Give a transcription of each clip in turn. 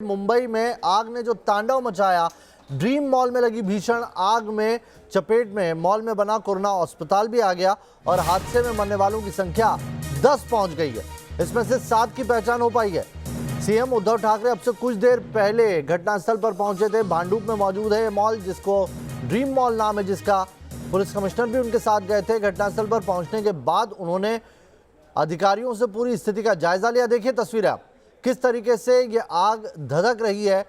मुंबई में आग ने जो तांडव मचाया, ड्रीम मॉल में लगी भीषण आग में चपेट में मॉल में बना कोरोना अस्पताल भी आ गया और हादसे में मरने वालों की संख्या 10 पहुंच गई है। इसमें से 7 की पहचान हो पाई है। सीएम उद्धव ठाकरे अब से कुछ देर पहले घटनास्थल पर पहुंचे थे। भांडुप में मौजूद है मॉल, जिसको ड्रीम मॉल नाम है, जिसका पुलिस कमिश्नर भी उनके साथ गए थे। घटनास्थल पर पहुंचने के बाद उन्होंने अधिकारियों से पूरी स्थिति का जायजा लिया। देखिए तस्वीरें आप, किस तरीके से ये आग धधक रही है।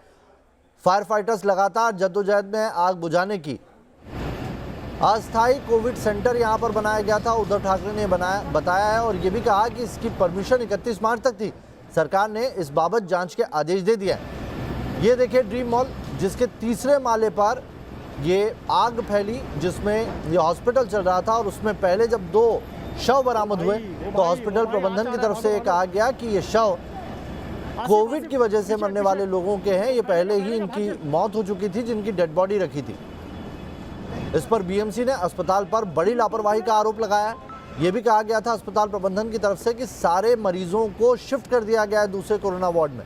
फायर फाइटर्स लगातार जद्दोजहद में आग बुझाने की। अस्थायी कोविड सेंटर यहां पर बनाया गया था, उद्धव ठाकरे ने बताया है और ये भी कहा कि इसकी परमिशन 31 मार्च तक थी। सरकार ने इस बाबत जांच के आदेश दे दिए हैं। ये देखिए ड्रीम मॉल, जिसके तीसरे माले पर ये आग फैली, जिसमें ये हॉस्पिटल चल रहा था और उसमें पहले जब 2 शव बरामद हुए तो हॉस्पिटल प्रबंधन की तरफ से कहा गया कि ये शव कोविड की वजह से मरने वाले लोगों के हैं। ये पहले ही इनकी मौत हो चुकी थी, जिनकी डेड बॉडी रखी थी। इस पर बीएमसी ने अस्पताल पर बड़ी लापरवाही का आरोप लगाया। ये भी कहा गया था अस्पताल प्रबंधन की तरफ से कि सारे मरीजों को शिफ्ट कर दिया गया है दूसरे कोरोना वार्ड में।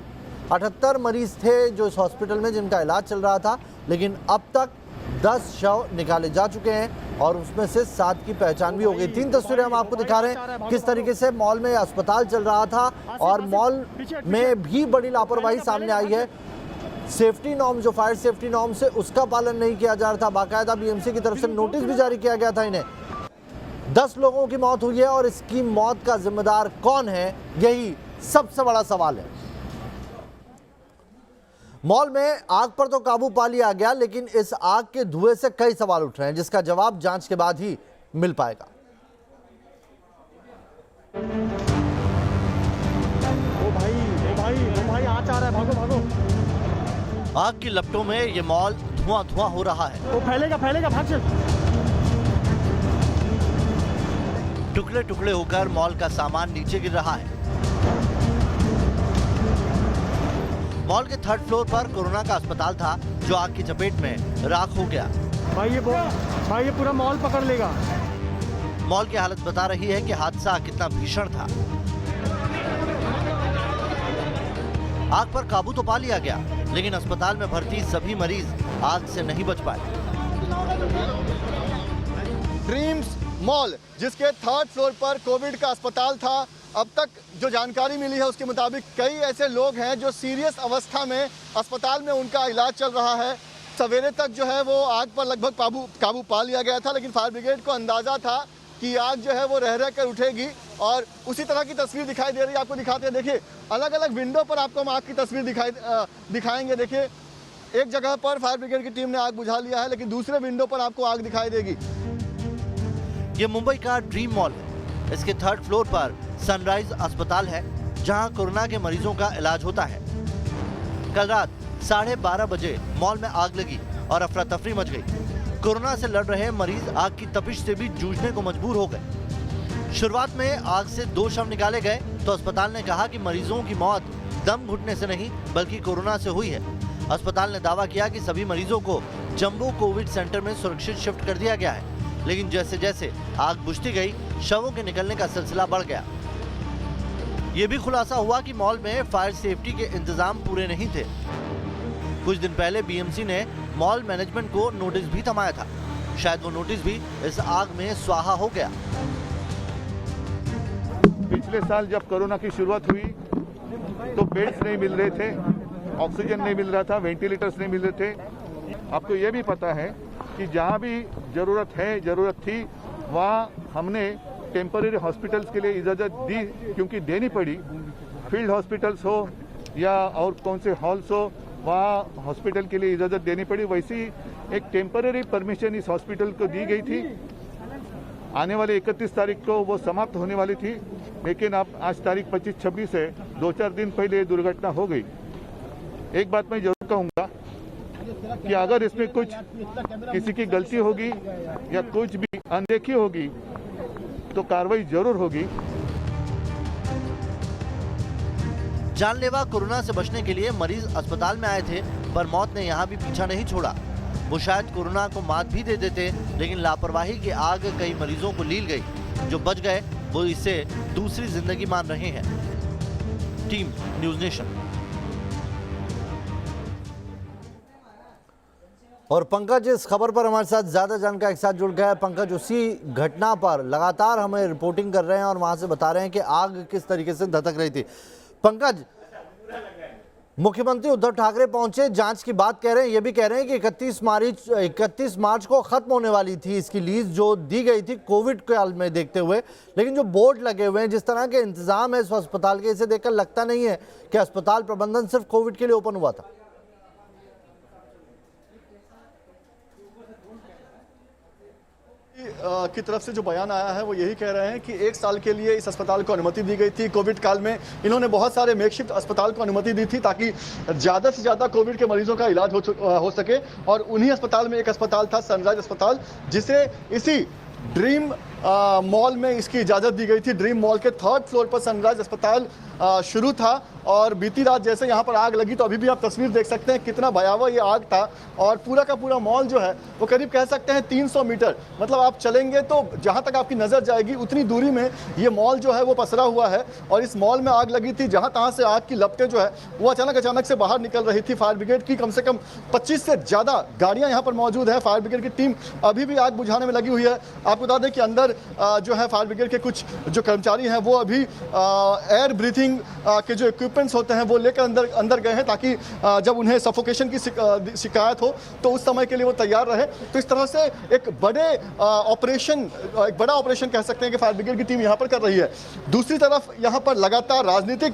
78 मरीज थे जो इस हॉस्पिटल में, जिनका इलाज चल रहा था, लेकिन अब तक 10 शव निकाले जा चुके हैं और उसमें से 7 की पहचान भी हो गई। 3 तस्वीरें हम आपको दिखा रहे हैं किस तरीके से मॉल में अस्पताल चल रहा था और मॉल में भी बड़ी लापरवाही सामने आई है। सेफ्टी नॉर्म, जो फायर सेफ्टी नॉर्म से, उसका पालन नहीं किया जा रहा था। बाकायदा बीएमसी की तरफ से नोटिस भी जारी किया गया था इन्हें। 10 लोगों की मौत हुई है और इसकी मौत का जिम्मेदार कौन है, यही सबसे बड़ा सवाल है। मॉल में आग पर तो काबू पा लिया गया, लेकिन इस आग के धुएं से कई सवाल उठ रहे हैं, जिसका जवाब जांच के बाद ही मिल पाएगा। ओ भाई आ रहा है, भागो भागो। आग की लपटों में ये मॉल धुआं हो रहा है। वो फैलेगा भाग चल। टुकड़े टुकड़े होकर मॉल का सामान नीचे गिर रहा है। मॉल के 3rd फ्लोर पर कोरोना का अस्पताल था, जो आग की चपेट में राख हो गया। भाई ये पूरा मॉल पकड़ लेगा। मॉल की हालत बता रही है कि हादसा कितना भीषण था। आग पर काबू तो पा लिया गया, लेकिन अस्पताल में भर्ती सभी मरीज आग से नहीं बच पाए। ड्रीम्स मॉल, जिसके 3rd फ्लोर पर कोविड का अस्पताल था, अब तक जो जानकारी मिली है उसके मुताबिक कई ऐसे लोग हैं जो सीरियस अवस्था में अस्पताल में उनका इलाज चल रहा है। सवेरे तक जो है वो आग पर लगभग काबू पा लिया गया था, लेकिन फायर ब्रिगेड को अंदाज़ा था कि आग जो है वो रह कर उठेगी और उसी तरह की तस्वीर दिखाई दे रही है। आपको दिखाते हैं, देखिए अलग अलग विंडो पर आपको हम आग की तस्वीर दिखाएंगे। देखिए एक जगह पर फायर ब्रिगेड की टीम ने आग बुझा लिया है, लेकिन दूसरे विंडो पर आपको आग दिखाई देगी। ये मुंबई का ड्रीम मॉल है। इसके 3rd फ्लोर पर सनराइज अस्पताल है, जहां कोरोना के मरीजों का इलाज होता है। कल रात 12:30 बजे मॉल में आग लगी और अफरा तफरी मच गई। कोरोना से लड़ रहे मरीज आग की तपिश से भी जूझने को मजबूर हो गए। शुरुआत में आग से 2 शव निकाले गए तो अस्पताल ने कहा कि मरीजों की मौत दम घुटने से नहीं, बल्कि कोरोना से हुई है। अस्पताल ने दावा किया कि सभी मरीजों को जंबो कोविड सेंटर में सुरक्षित शिफ्ट कर दिया गया है, लेकिन जैसे जैसे आग बुझती गई, शवों के निकलने का सिलसिला बढ़ गया। ये भी खुलासा हुआ कि मॉल में फायर सेफ्टी के इंतजाम पूरे नहीं थे। कुछ दिन पहले बीएमसी ने मॉल मैनेजमेंट को नोटिस भी थमाया था। शायद वो नोटिस भी इस आग में स्वाहा हो गया। पिछले साल जब कोरोना की शुरुआत हुई तो बेड्स नहीं मिल रहे थे, ऑक्सीजन नहीं मिल रहा था, वेंटिलेटर्स नहीं मिल रहे थे। आपको ये भी पता है कि जहाँ भी जरूरत थी वहाँ हमने टेम्पररी हॉस्पिटल्स के लिए इजाज़त दी, क्योंकि देनी पड़ी। फील्ड हॉस्पिटल्स हो या और कौन से हॉल्स हो, वहाँ हॉस्पिटल के लिए इजाज़त देनी पड़ी। वैसी एक टेम्पररी परमिशन इस हॉस्पिटल को दी गई थी। आने वाले 31 तारीख को वो समाप्त होने वाली थी, लेकिन अब आज तारीख 25-26 है, 2-4 दिन पहले ये दुर्घटना हो गई। एक बात मैं जरूर कहूँगा कि अगर इसमें कुछ किसी की गलती होगी या कुछ भी अनदेखी होगी तो कार्रवाई जरूर होगी। जानलेवा कोरोना से बचने के लिए मरीज अस्पताल में आए थे, पर मौत ने यहाँ भी पीछा नहीं छोड़ा। वो शायद कोरोना को मात भी दे देते, लेकिन लापरवाही की आग कई मरीजों को लील गई। जो बच गए वो इसे दूसरी जिंदगी मान रहे हैं। Team news nation. और पंकज इस खबर पर हमारे साथ ज्यादा जानकारी के साथ जुड़ गया है। पंकज, उसी घटना पर लगातार हमें रिपोर्टिंग कर रहे हैं और वहां से बता रहे हैं कि आग किस तरीके से धधक रही थी। पंकज, मुख्यमंत्री उद्धव ठाकरे पहुंचे, जांच की बात कह रहे हैं, ये भी कह रहे हैं कि 31 मार्च को खत्म होने वाली थी इसकी लीज जो दी गई थी कोविड काल में देखते हुए, लेकिन जो बोर्ड लगे हुए हैं, जिस तरह के इंतजाम है इस अस्पताल के, इसे देखकर लगता नहीं है कि अस्पताल प्रबंधन सिर्फ कोविड के लिए ओपन हुआ था। की तरफ से जो बयान आया है वो यही कह रहे हैं कि 1 साल के लिए इस अस्पताल को अनुमति दी गई थी। कोविड काल में इन्होंने बहुत सारे मेकशिफ्ट अस्पताल को अनुमति दी थी ताकि ज़्यादा से ज़्यादा कोविड के मरीजों का इलाज हो सके, और उन्हीं अस्पताल में एक अस्पताल था सनराइज अस्पताल, जिसे इसी ड्रीम मॉल में इसकी इजाज़त दी गई थी। ड्रीम मॉल के 3rd फ्लोर पर सनराइज अस्पताल शुरू था, और बीती रात जैसे यहाँ पर आग लगी तो अभी भी आप तस्वीर देख सकते हैं कितना भयावह ये आग था। और पूरा का पूरा मॉल जो है वो करीब कह सकते हैं 300 मीटर, मतलब आप चलेंगे तो जहाँ तक आपकी नज़र जाएगी उतनी दूरी में ये मॉल जो है वो पसरा हुआ है। और इस मॉल में आग लगी थी, जहाँ तहाँ से आग की लपटें जो है वो अचानक से बाहर निकल रही थी। फायर ब्रिगेड की कम से कम 25 से ज़्यादा गाड़ियाँ यहाँ पर मौजूद है। फायर ब्रिगेड की टीम अभी भी आग बुझाने में लगी हुई है। आपको बता दें कि अंदर जो है फायर ब्रिगेड के कुछ जो कर्मचारी हैं वो अभी एयर ब्रीथिंग के जो इक्विपमेंट्स होते हैं वो लेकर अंदर गए हैं, ताकि जब उन्हें सफोकेशन की शिकायत हो तो उस समय के लिए वो तैयार रहे। तो इस तरह से एक बड़ा ऑपरेशन कह सकते हैं कि फायर ब्रिगेड की टीम यहाँ पर कर रही है। दूसरी तरफ यहाँ पर लगातार राजनीतिक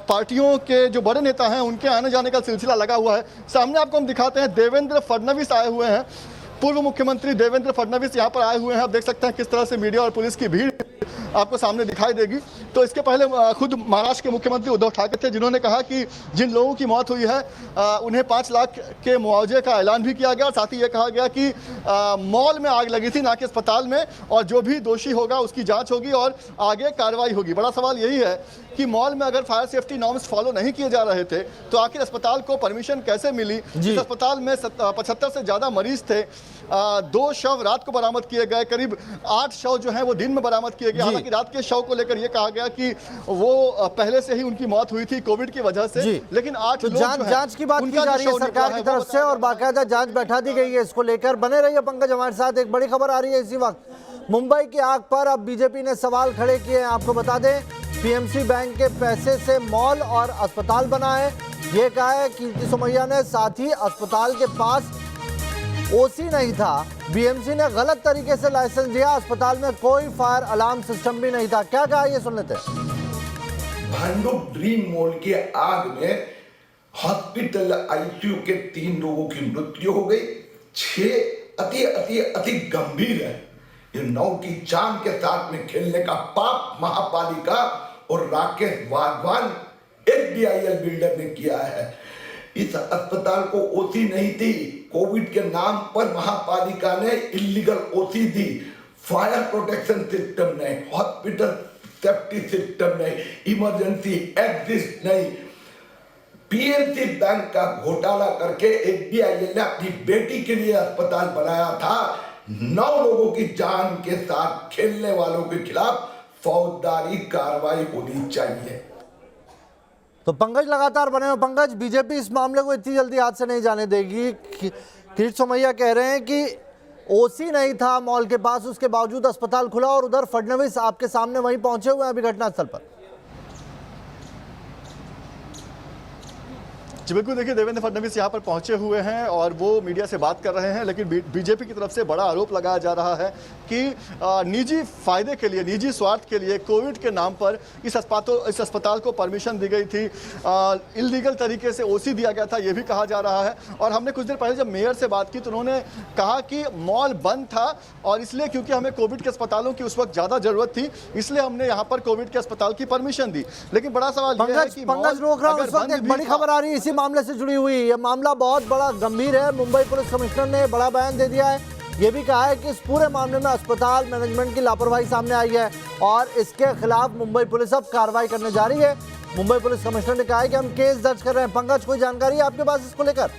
पार्टियों के जो बड़े नेता हैं उनके आने जाने का सिलसिला लगा हुआ है। सामने आपको हम दिखाते हैं, देवेंद्र फडणवीस आए हुए हैं, पूर्व मुख्यमंत्री देवेंद्र फडणवीस यहाँ पर आए हुए हैं। आप देख सकते हैं किस तरह से मीडिया और पुलिस की भीड़ आपको सामने दिखाई देगी। तो इसके पहले खुद महाराष्ट्र के मुख्यमंत्री उद्धव ठाकरे थे, जिन्होंने कहा कि जिन लोगों की मौत हुई है उन्हें 5 लाख के मुआवजे का ऐलान भी किया गया, और साथ ही ये कहा गया कि मॉल में आग लगी थी ना कि अस्पताल में, और जो भी दोषी होगा उसकी जांच होगी और आगे कार्रवाई होगी। बड़ा सवाल यही है कि मॉल में अगर फायर सेफ्टी नॉर्म्स फॉलो नहीं किए जा रहे थे तो आखिर अस्पताल को परमिशन कैसे मिली। इस अस्पताल में 75 से ज़्यादा मरीज थे। 2 शव रात को बरामद किए गए, करीब 8 शव जो है वो दिन में बरामद किए गए। हालांकि रात के शव को लेकर ये कहा गया कि वो पहले से ही उनकी मौत हुई थी कोविड की वजह से, लेकिन 8 लोग जांच की बात की जा रही है सरकार की तरफ से और बाकायदा जांच बैठा दी गई है इसको लेकर। बने रहिए पंकज हमारे साथ, एक बड़ी खबर आ रही है इसी वक्त। मुंबई की आग पर अब बीजेपी ने सवाल खड़े किए हैं। आपको बता दें, पीएमसी बैंक के पैसे से मॉल और अस्पताल बना है, ये कहा है कीर्ति सोमैया ने। साथ ही अस्पताल के पास ओसी नहीं था, बीएमसी ने गलत तरीके से लाइसेंस दिया, अस्पताल में कोई फायर अलार्म सिस्टम भी नहीं था। क्या कहा ये सुन लेते हैं। भांडुप ड्रीम मॉल की आग में हॉस्पिटल आईसीयू के 3 लोगों की मृत्यु हो गई, 6 अति गंभीर है। ये 9 की जान के साथ में खेलने का पाप महापालिका और राकेश वाधवान एचडीआईएल बिल्डर ने किया है। इस अस्पताल को ओसी नहीं थी, कोविड के नाम पर महापालिका ने इलीगल ओसी दी। फायर प्रोटेक्शन सिस्टम नहीं, हॉस्पिटल सेफ्टी सिस्टम नहीं, इमरजेंसी एग्जिट नहीं। पीएमसी बैंक का घोटाला करके एचडीआईएल ने अपनी बेटी के लिए अस्पताल बनाया था। 9 लोगों की जान के साथ खेलने वालों के खिलाफ फौजदारी कार्रवाई होनी चाहिए। तो पंकज लगातार बने हुए। पंकज, बीजेपी इस मामले को इतनी जल्दी हाथ से नहीं जाने देगी। कीर्ति सोमैया कह रहे हैं कि ओसी नहीं था मॉल के पास, उसके बावजूद अस्पताल खुला, और उधर फडणवीस आपके सामने वहीं पहुंचे हुए हैं अभी घटनास्थल पर। जी बिल्कुल, देखिए देवेंद्र फडणवीस यहाँ पर पहुंचे हुए हैं और वो मीडिया से बात कर रहे हैं, लेकिन बीजेपी की तरफ से बड़ा आरोप लगाया जा रहा है कि निजी फायदे के लिए, निजी स्वार्थ के लिए कोविड के नाम पर इस अस्पताल को परमिशन दी गई थी, इलीगल तरीके से ओसी दिया गया था, ये भी कहा जा रहा है। और हमने कुछ देर पहले जब मेयर से बात की तो उन्होंने कहा कि मॉल बंद था और इसलिए क्योंकि हमें कोविड के अस्पतालों की उस वक्त ज़्यादा जरूरत थी, इसलिए हमने यहाँ पर कोविड के अस्पताल की परमिशन दी। लेकिन बड़ा सवाल यह है कि पंकज रोक रहा हूं, इस वक्त एक बड़ी खबर आ रही है इसी मामले से जुड़ी हुई। यह मामला बहुत बड़ा गंभीर है। मुंबई पुलिस कमिश्नर ने बड़ा बयान दे दिया है, ये भी कहा है कि इस पूरे मामले में अस्पताल मैनेजमेंट की लापरवाही सामने आई है और इसके खिलाफ मुंबई पुलिस अब कार्रवाई करने जा रही है। मुंबई पुलिस कमिश्नर ने कहा है कि हम केस दर्ज कर रहे हैं। पंकज, कोई जानकारी है आपके पास इसको लेकर?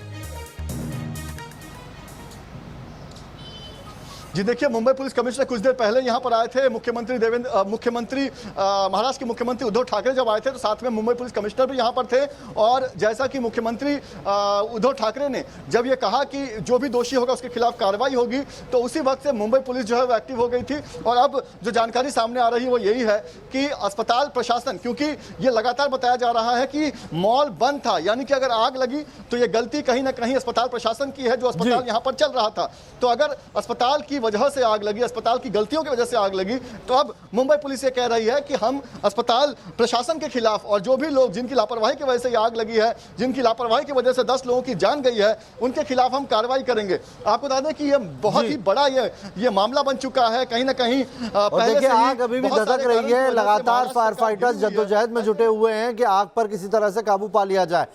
जी देखिए, मुंबई पुलिस कमिश्नर कुछ देर पहले यहाँ पर आए थे। मुख्यमंत्री महाराष्ट्र के मुख्यमंत्री उद्धव ठाकरे जब आए थे तो साथ में मुंबई पुलिस कमिश्नर भी यहाँ पर थे। और जैसा कि मुख्यमंत्री उद्धव ठाकरे ने जब ये कहा कि जो भी दोषी होगा उसके खिलाफ कार्रवाई होगी, तो उसी वक्त से मुंबई पुलिस जो है वो एक्टिव हो गई थी। और अब जो जानकारी सामने आ रही है वो यही है कि अस्पताल प्रशासन, क्योंकि ये लगातार बताया जा रहा है कि मॉल बंद था, यानी कि अगर आग लगी तो ये गलती कहीं ना कहीं अस्पताल प्रशासन की है, जो अस्पताल यहाँ पर चल रहा था। तो अगर अस्पताल की वजह से आग लगी, अस्पताल की गलतियों की वजह से आग लगी, तो अब मुंबई पुलिस ये कह रही है कि हम अस्पताल प्रशासन के खिलाफ और जो भी लोग जिनकी लापरवाही की वजह से आग लगी है, जिनकी लापरवाही की वजह से 10 लोगों की जान गई है, उनके खिलाफ हम कार्रवाई करेंगे। आपको बता दें कि ये बहुत ही बड़ा ये मामला बन चुका है। कहीं ना कहीं और देखिए आग अभी भी धधक रही है, लगातार फायर फाइटर्स जद्दोजहद में जुटे हुए हैं कि आग पर किसी तरह से काबू पा लिया जाए।